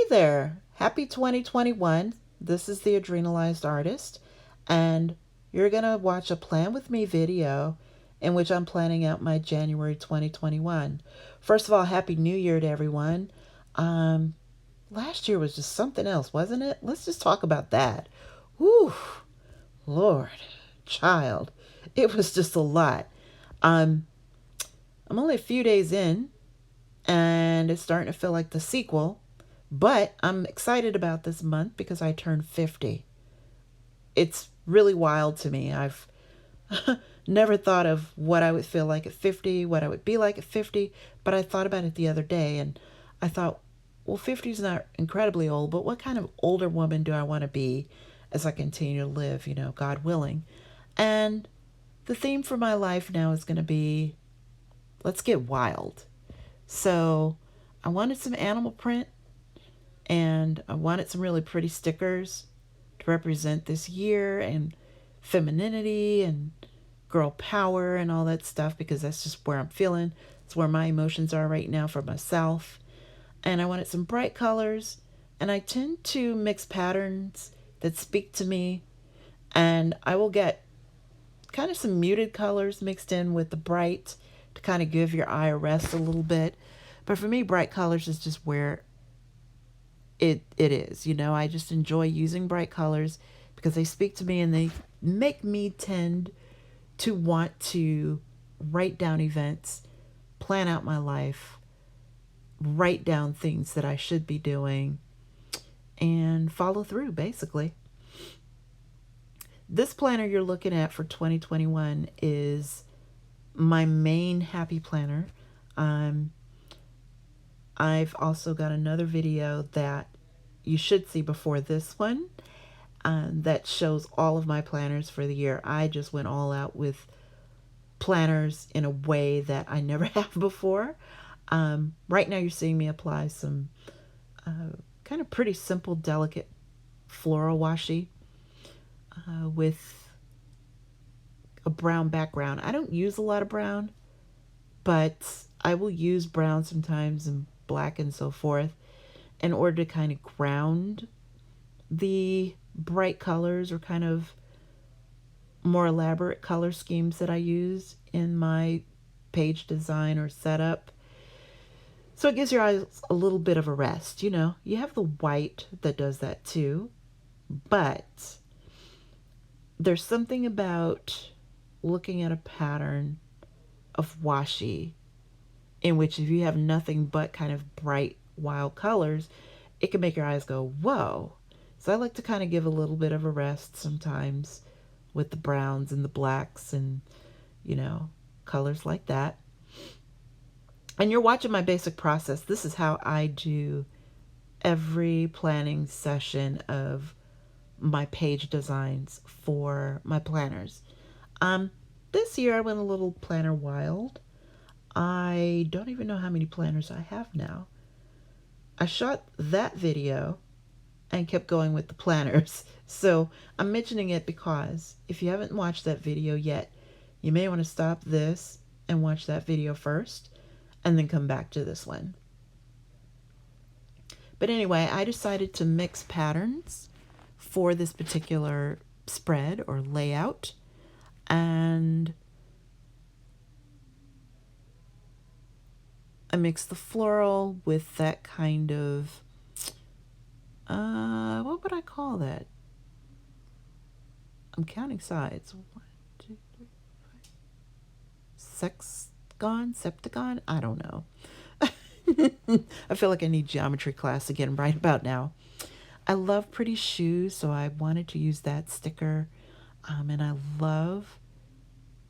there. Happy 2021. This is the Adrenalized Artist, and you're going to watch a Plan With Me video in which I'm planning out my January 2021. First of all, Happy New Year to everyone. Um, Last year was just something else, wasn't it? Let's just talk about that. Whew, Lord, child. It was just a lot. Um, I'm only a few days in, and it's starting to feel like the sequel. But I'm excited about this month because I turned 50. It's really wild to me. I've never thought of what I would feel like at 50, what I would be like at 50, but I thought about it the other day and I thought, well, 50 is not incredibly old, but what kind of older woman do I want to be as I continue to live, God willing? And the theme for my life now is going to be let's get wild. So I wanted some animal print and I wanted some really pretty stickers to represent this year and femininity and girl power and all that stuff because that's just where I'm feeling. It's where my emotions are right now for myself. And I wanted some bright colors, and I tend to mix patterns that speak to me, and I will get kind of some muted colors mixed in with the bright to kind of give your eye a rest a little bit. But for me, bright colors is just where it is. I just enjoy using bright colors because they speak to me and they make me tend to want to write down events, plan out my life, write down things that I should be doing, and follow through, basically. This planner you're looking at for 2021 is my main happy planner. I've also got another video that you should see before this one that shows all of my planners for the year. I just went all out with planners in a way that I never have before. Right now you're seeing me apply some kind of pretty simple, delicate floral washi with a brown background. I don't use a lot of brown, but I will use brown sometimes and black and so forth in order to kind of ground the bright colors or kind of more elaborate color schemes that I use in my page design or setup. So it gives your eyes a little bit of a rest. You have the white that does that too, but there's something about looking at a pattern of washi in which if you have nothing but kind of bright, wild colors, it can make your eyes go, whoa. So I like to kind of give a little bit of a rest sometimes with the browns and the blacks and, colors like that. And you're watching my basic process. This is how I do every planning session of my page designs for my planners. This year I went a little planner wild. I don't even know how many planners I have now. I shot that video and kept going with the planners. So I'm mentioning it because if you haven't watched that video yet, you may want to stop this and watch that video first and then come back to this one. But anyway, I decided to mix patterns for this particular spread or layout, and I mixed the floral with that kind of what would I call that? I'm counting sides. 1, 2, 3, 4, 5. Septagon? I don't know. I feel like I need geometry class again right about now. I love pretty shoes, so I wanted to use that sticker. And I love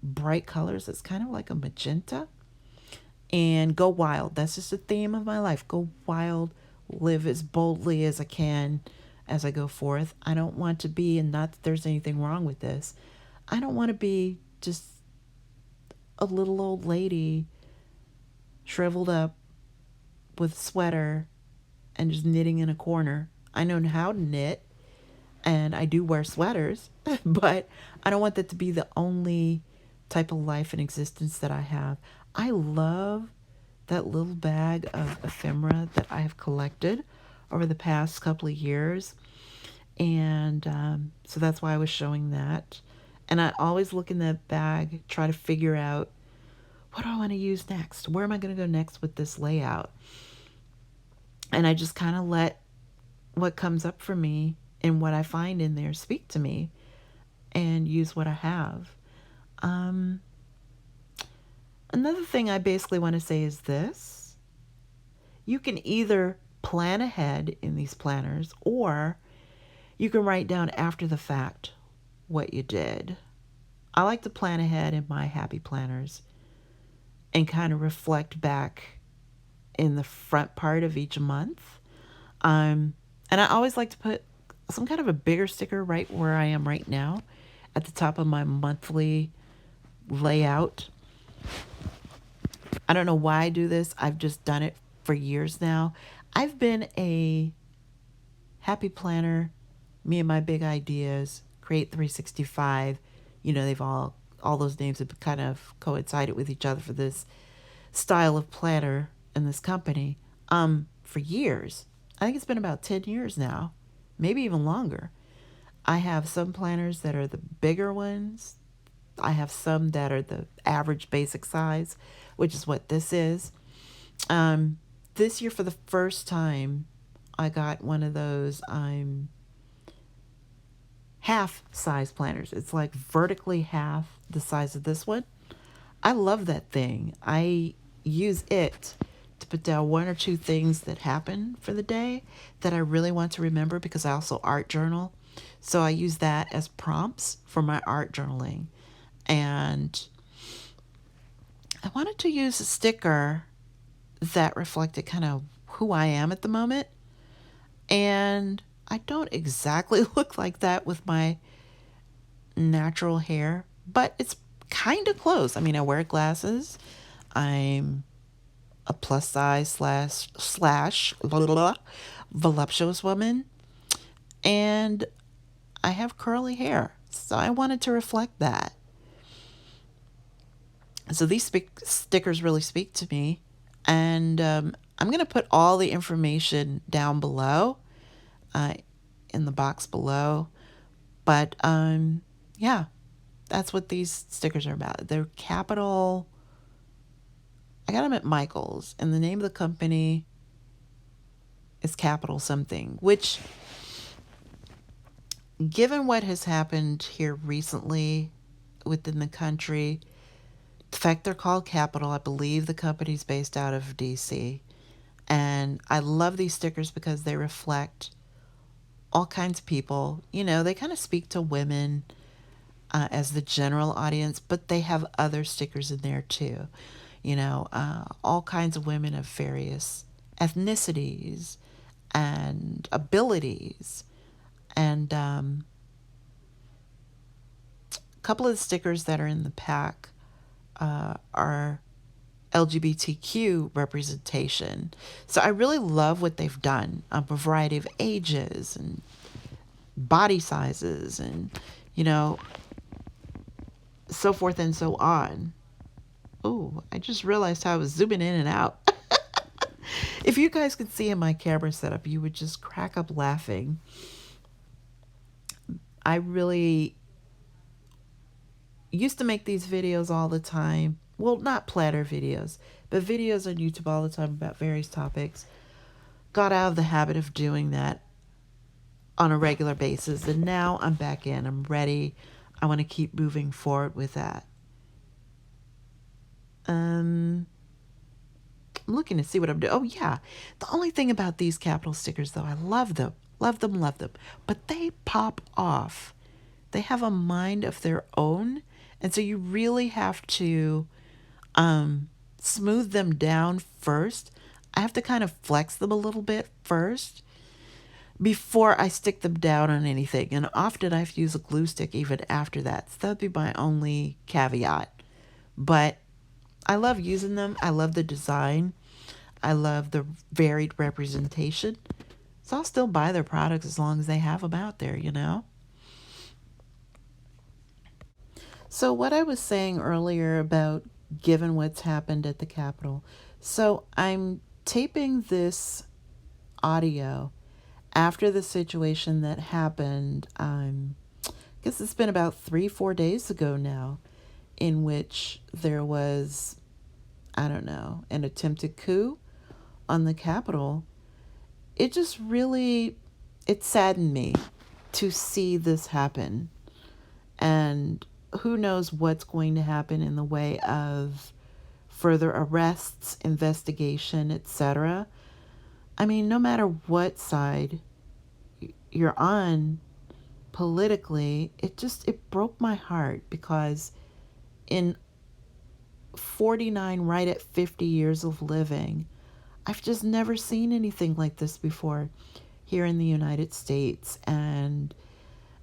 bright colors. It's kind of like a magenta. And go wild. That's just the theme of my life. Go wild. Live as boldly as I can as I go forth. I don't want to be, and not that there's anything wrong with this, I don't want to be just a little old lady shriveled up with a sweater and just knitting in a corner. I know how to knit and I do wear sweaters, but I don't want that to be the only type of life and existence that I have. I love that little bag of ephemera that I have collected over the past couple of years. And so that's why I was showing that. And I always look in that bag, try to figure out, what do I want to use next? Where am I going to go next with this layout? And I just kind of let what comes up for me and what I find in there speak to me and use what I have. Um, Another thing I basically want to say is this. You can either plan ahead in these planners, or you can write down after the fact what you did. I like to plan ahead in my happy planners and kind of reflect back in the front part of each month. And I always like to put some kind of a bigger sticker right where I am right now at the top of my monthly layout. I don't know why I do this. I've just done it for years now. I've been a happy planner, me and my big ideas, Create 365. You know, they've all those names have kind of coincided with each other for this style of planner in this company for years. I think it's been about 10 years now, maybe even longer. I have some planners that are the bigger ones. I have some that are the average basic size, which is what this is. This year, for the first time, I got one of those half size planners. It's like vertically half the size of this one. I love that thing. I use it to put down one or two things that happen for the day that I really want to remember, because I also art journal. So I use that as prompts for my art journaling. And I wanted to use a sticker that reflected kind of who I am at the moment. And I don't exactly look like that with my natural hair, but it's kind of close. I mean, I wear glasses. I'm a plus size slash voluptuous woman, and I have curly hair. So I wanted to reflect that. So these stickers really speak to me, and I'm going to put all the information down below, in the box below. But yeah, that's what these stickers are about. They're capital. I got them at Michael's, and the name of the company is Capital something, which, given what has happened here recently within the country, the fact they're called Capital, I believe the company's based out of DC. And I love these stickers because they reflect all kinds of people. You know, they kind of speak to women as the general audience, but they have other stickers in there too. You know, all kinds of women of various ethnicities and abilities. And a couple of the stickers that are in the pack are LGBTQ representation. So I really love what they've done. A variety of ages and body sizes and, you know, so forth and so on. Oh, I just realized how I was zooming in and out. If you guys could see in my camera setup, you would just crack up laughing. I really used to make these videos all the time. Well, not planner videos, but videos on YouTube all the time about various topics. Got out of the habit of doing that on a regular basis, and now I'm back in. I'm ready. I want to keep moving forward with that. I'm looking to see what I'm doing. Oh, yeah. The only thing about these capital stickers, though, I love them. Love them, love them. But they pop off. They have a mind of their own. And so you really have to smooth them down first. I have to kind of flex them a little bit first before I stick them down on anything. And often I have to use a glue stick even after that. So that would be my only caveat. But I love using them. I love the design. I love the varied representation. So I'll still buy their products as long as they have them out there, you know? So what I was saying earlier about given what's happened at the Capitol. So I'm taping this audio after the situation that happened, I guess it's been about 3-4 days ago now, in which there was, I don't know, an attempted coup on the Capitol. It just really, it saddened me to see this happen. And who knows what's going to happen in the way of further arrests, investigation, etc. I mean, no matter what side you're on politically, it broke my heart, because in 49, right at 50 years of living, I've just never seen anything like this before here in the United States, and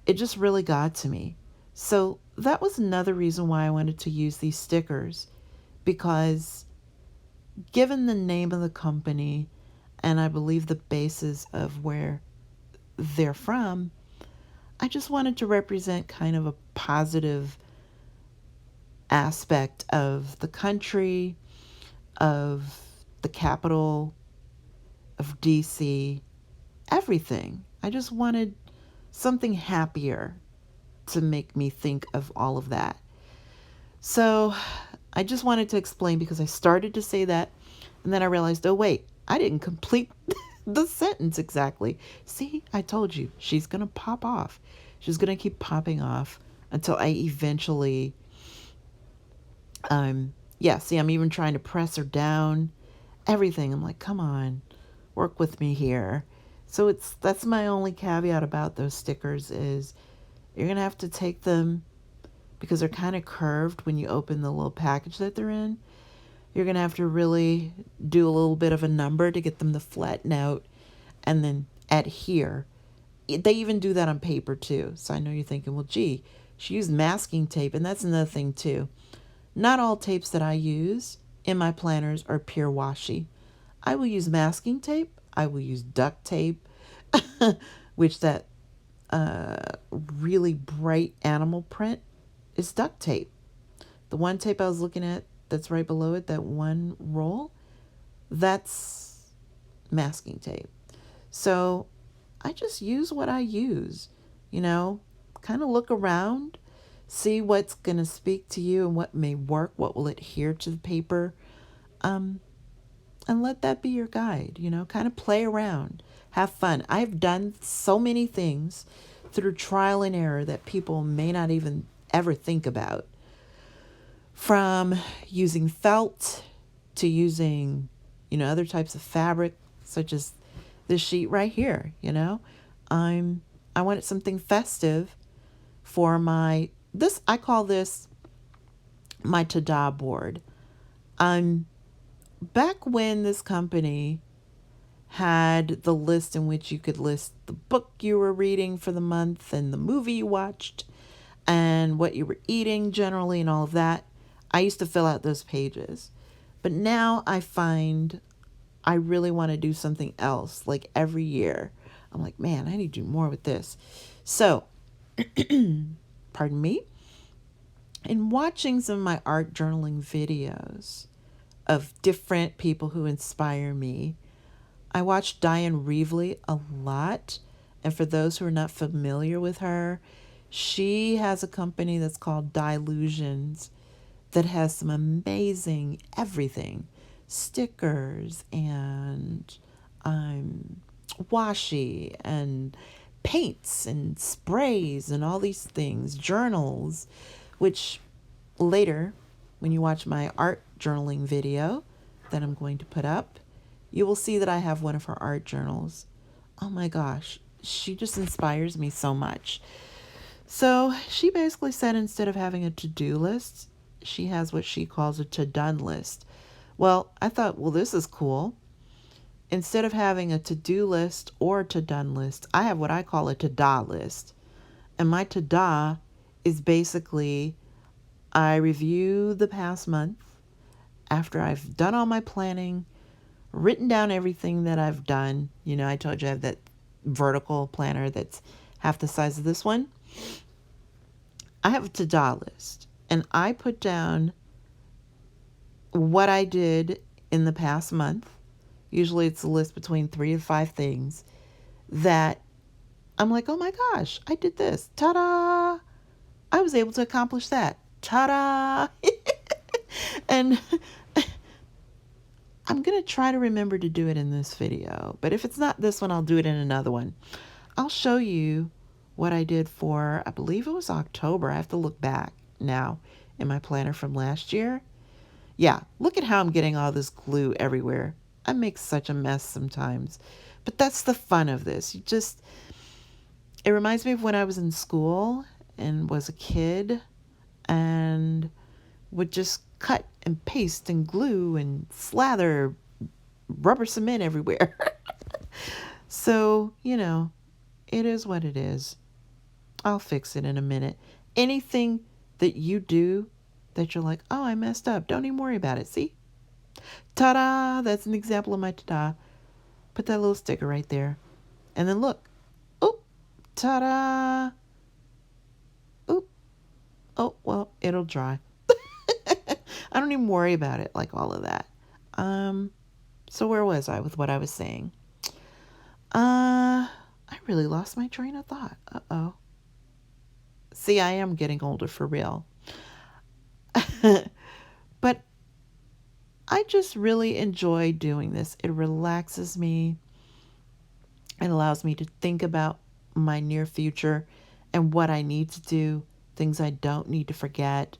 it just really got to me. So that was another reason why I wanted to use these stickers, because given the name of the company and I believe the basis of where they're from, I just wanted to represent kind of a positive aspect of the country, of the capital, of DC, everything. I just wanted something happier to make me think of all of that. So I just wanted to explain, because I started to say that and then I realized, oh wait, I didn't complete the sentence exactly. See, I told you, she's going to pop off. She's going to keep popping off until I eventually, see, I'm even trying to press her down, everything. I'm like, come on, work with me here. So that's my only caveat about those stickers, is you're going to have to take them, because they're kind of curved when you open the little package that they're in. You're going to have to really do a little bit of a number to get them to flatten out and then adhere. They even do that on paper too. So I know you're thinking, well, gee, she used masking tape. And that's another thing too. Not all tapes that I use in my planners are pure washi. I will use masking tape. I will use duct tape, which that really bright animal print is duct tape. The one tape I was looking at that's right below it, that one roll, that's masking tape. So I just use what I use, kind of look around, see what's going to speak to you and what may work, what will adhere to the paper, and let that be your guide, kind of play around, have fun. I've done so many things through trial and error that people may not even ever think about. From using felt to using, other types of fabric, such as this sheet right here, I wanted something festive for I call this my ta-da board. Back when this company had the list in which you could list the book you were reading for the month and the movie you watched and what you were eating generally and all of that, I used to fill out those pages. But now I find I really want to do something else. Like every year, I'm like, man, I need to do more with this. So, pardon me, in watching some of my art journaling videos of different people who inspire me, I watched Diane Reevely a lot. And for those who are not familiar with her, she has a company that's called Dilutions that has some amazing everything, stickers and washi and paints and sprays and all these things, journals, which later, when you watch my art journaling video that I'm going to put up, you will see that I have one of her art journals. Oh my gosh, she just inspires me so much. So she basically said, instead of having a to-do list, she has what she calls a to-done list. Well, I thought, well, this is cool. Instead of having a to-do list or a to-done list, I have what I call a to-da list. And my to-da is basically, I review the past month after I've done all my planning, written down everything that I've done. I told you I have that vertical planner that's half the size of this one. I have a to-da list. And I put down what I did in the past month. Usually it's a list between 3 to 5 things. that I'm like, oh my gosh, I did this. Ta-da! I was able to accomplish that. Ta-da! And I'm going to try to remember to do it in this video. But if it's not this one, I'll do it in another one. I'll show you what I did for, I believe it was October. I have to look back now in my planner from last year. Yeah, look at how I'm getting all this glue everywhere. I make such a mess sometimes. But that's the fun of this. It reminds me of when I was in school and was a kid and would just cut and paste and glue and slather rubber cement everywhere. So, it is what it is. I'll fix it in a minute. Anything that you do that you're like, oh, I messed up, don't even worry about it. See? Ta-da! That's an example of my ta-da. Put that little sticker right there. And then look. Oh, ta-da! Oop. Oh, well, it'll dry. I don't even worry about it, like all of that. So where was I with what I was saying? I really lost my train of thought. Uh-oh. See, I am getting older for real. But I just really enjoy doing this. It relaxes me. It allows me to think about my near future and what I need to do, things I don't need to forget,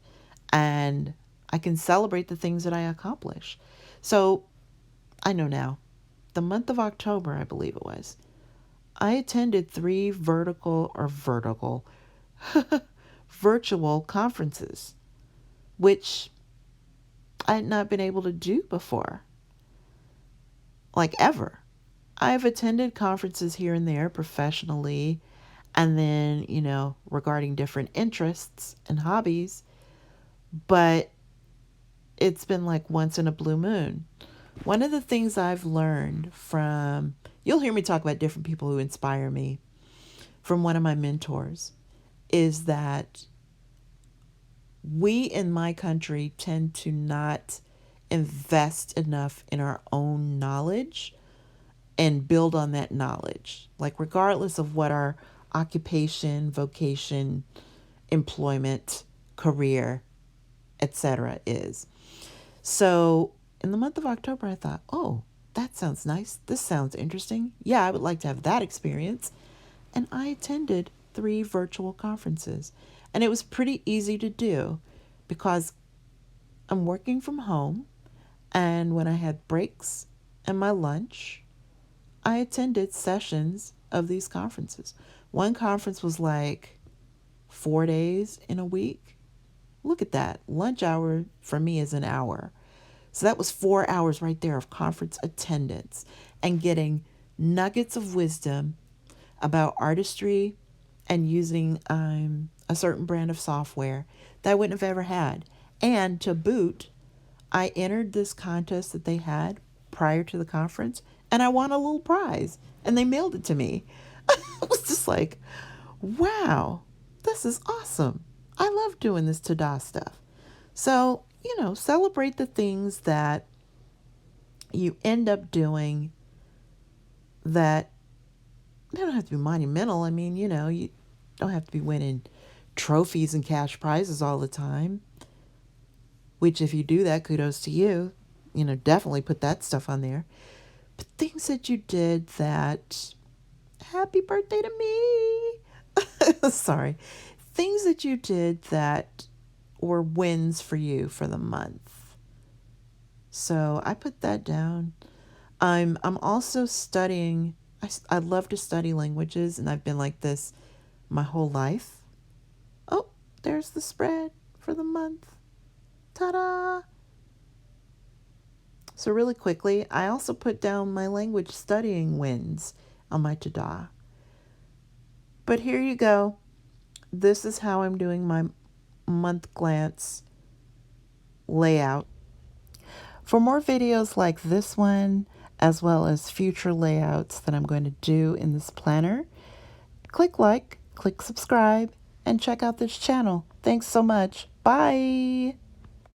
and I can celebrate the things that I accomplish. So I know now, the month of October, I believe it was, I attended 3 virtual conferences, which I had not been able to do before, like ever. I've attended conferences here and there professionally, and then, regarding different interests and hobbies, but it's been like once in a blue moon. One of the things I've learned from, you'll hear me talk about different people who inspire me, from one of my mentors, is that we in my country tend to not invest enough in our own knowledge and build on that knowledge. Like regardless of what our occupation, vocation, employment, career, etc. is. So in the month of October, I thought, oh, that sounds nice. This sounds interesting. Yeah, I would like to have that experience. And I attended 3 virtual conferences. And it was pretty easy to do because I'm working from home. And when I had breaks and my lunch, I attended sessions of these conferences. One conference was like 4 days in a week. Look at that. Lunch hour for me is an hour. So that was 4 hours right there of conference attendance and getting nuggets of wisdom about artistry and using a certain brand of software that I wouldn't have ever had. And to boot, I entered this contest that they had prior to the conference, and I won a little prize, and they mailed it to me. I was just like, wow, this is awesome. I love doing this ta-da stuff. So, celebrate the things that you end up doing that they don't have to be monumental. I mean, you don't have to be winning trophies and cash prizes all the time, which if you do that, kudos to you. Definitely put that stuff on there. But things that you did that, happy birthday to me. Sorry. Things that you did that were wins for you for the month. So I put that down. I'm also studying. I love to study languages, and I've been like this my whole life. Oh, there's the spread for the month. Ta-da! So really quickly, I also put down my language studying wins on my ta-da. But here you go. This is how I'm doing my month glance layout. For more videos like this one, as well as future layouts that I'm going to do in this planner, click like, click subscribe, and check out this channel. Thanks so much. Bye.